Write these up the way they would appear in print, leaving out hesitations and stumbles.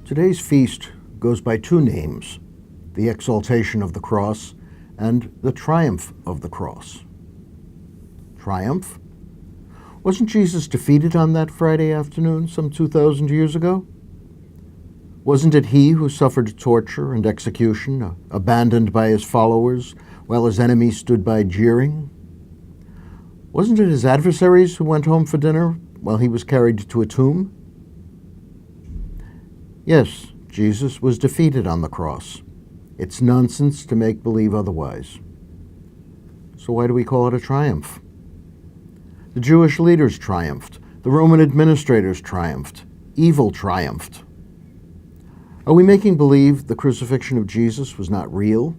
Today's feast goes by two names, the exaltation of the cross and the triumph of the cross. Triumph? Wasn't Jesus defeated on that Friday afternoon some 2,000 years ago? Wasn't it he who suffered torture and execution, abandoned by his followers, while his enemies stood by jeering? Wasn't it his adversaries who went home for dinner while he was carried to a tomb? Yes, Jesus was defeated on the cross. It's nonsense to make believe otherwise. So why do we call it a triumph? The Jewish leaders triumphed. The Roman administrators triumphed. Evil triumphed. Are we making believe the crucifixion of Jesus was not real?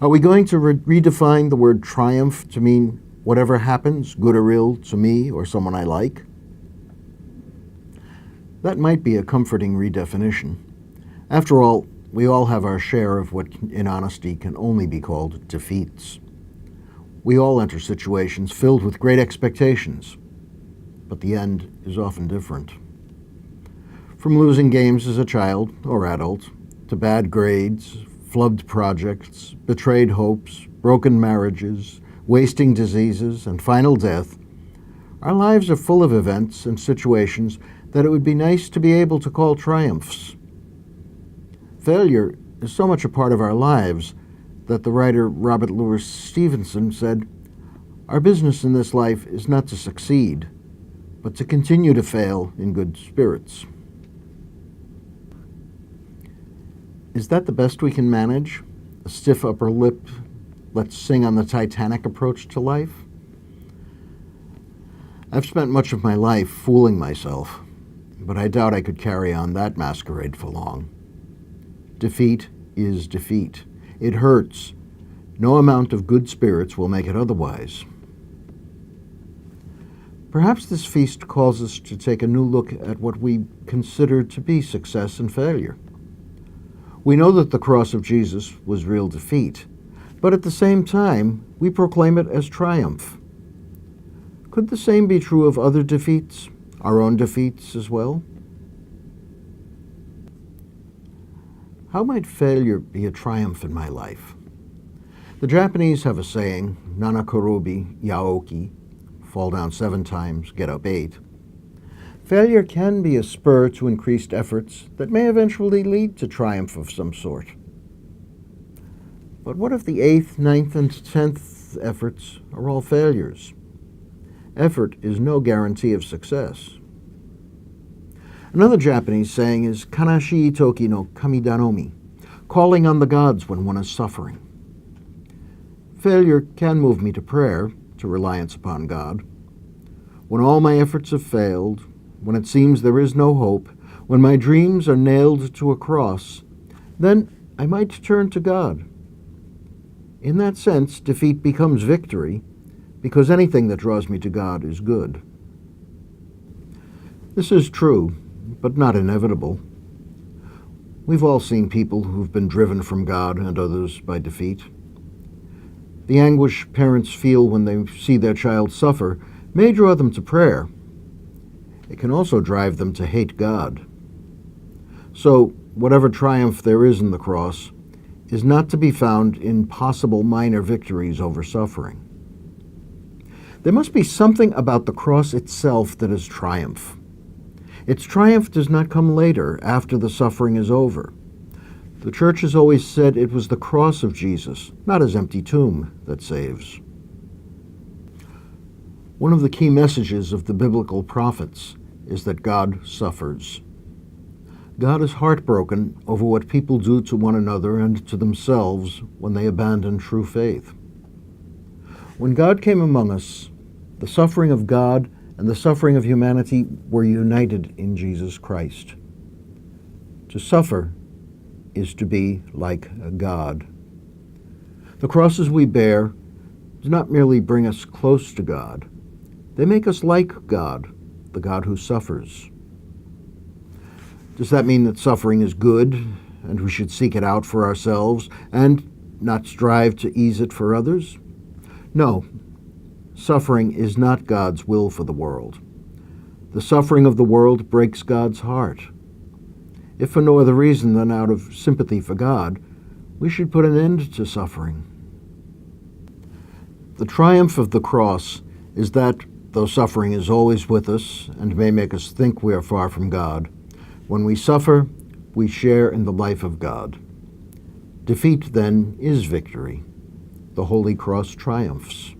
Are we going to redefine the word triumph to mean whatever happens, good or ill, to me or someone I like? That might be a comforting redefinition. After all, we all have our share of what in honesty can only be called defeats. We all enter situations filled with great expectations, but the end is often different. From losing games as a child or adult, to bad grades, flubbed projects, betrayed hopes, broken marriages, wasting diseases, and final death, our lives are full of events and situations that it would be nice to be able to call triumphs. Failure is so much a part of our lives that the writer Robert Louis Stevenson said, "Our business in this life is not to succeed, but to continue to fail in good spirits." Is that the best we can manage? A stiff upper lip, let's sing on the Titanic approach to life? I've spent much of my life fooling myself, but I doubt I could carry on that masquerade for long. Defeat is defeat. It hurts. No amount of good spirits will make it otherwise. Perhaps this feast calls us to take a new look at what we consider to be success and failure. We know that the cross of Jesus was real defeat, but at the same time, we proclaim it as triumph. Could the same be true of other defeats? Our own defeats as well? How might failure be a triumph in my life? The Japanese have a saying, "Nanakorobi yaoki," fall down 7 times, get up 8. Failure can be a spur to increased efforts that may eventually lead to triumph of some sort. But what if the 8th, 9th, and 10th efforts are all failures? Effort is no guarantee of success. Another Japanese saying is "Kanashii toki no kamidanomi," calling on the gods when one is suffering. Failure can move me to prayer, to reliance upon God. When all my efforts have failed, when it seems there is no hope, when my dreams are nailed to a cross, then I might turn to God. In that sense, defeat becomes victory, because anything that draws me to God is good. This is true, but not inevitable. We've all seen people who've been driven from God and others by defeat. The anguish parents feel when they see their child suffer may draw them to prayer. It can also drive them to hate God. So, whatever triumph there is in the cross is not to be found in possible minor victories over suffering. There must be something about the cross itself that is triumph. Its triumph does not come later, after the suffering is over. The Church has always said it was the cross of Jesus, not his empty tomb, that saves. One of the key messages of the biblical prophets is that God suffers. God is heartbroken over what people do to one another and to themselves when they abandon true faith. When God came among us, the suffering of God and the suffering of humanity were united in Jesus Christ. To suffer is to be like God. The crosses we bear do not merely bring us close to God. They make us like God, the God who suffers. Does that mean that suffering is good and we should seek it out for ourselves and not strive to ease it for others? No, suffering is not God's will for the world. The suffering of the world breaks God's heart. If for no other reason than out of sympathy for God, we should put an end to suffering. The triumph of the cross is that, though suffering is always with us and may make us think we are far from God, when we suffer, we share in the life of God. Defeat, then, is victory. The Holy Cross triumphs.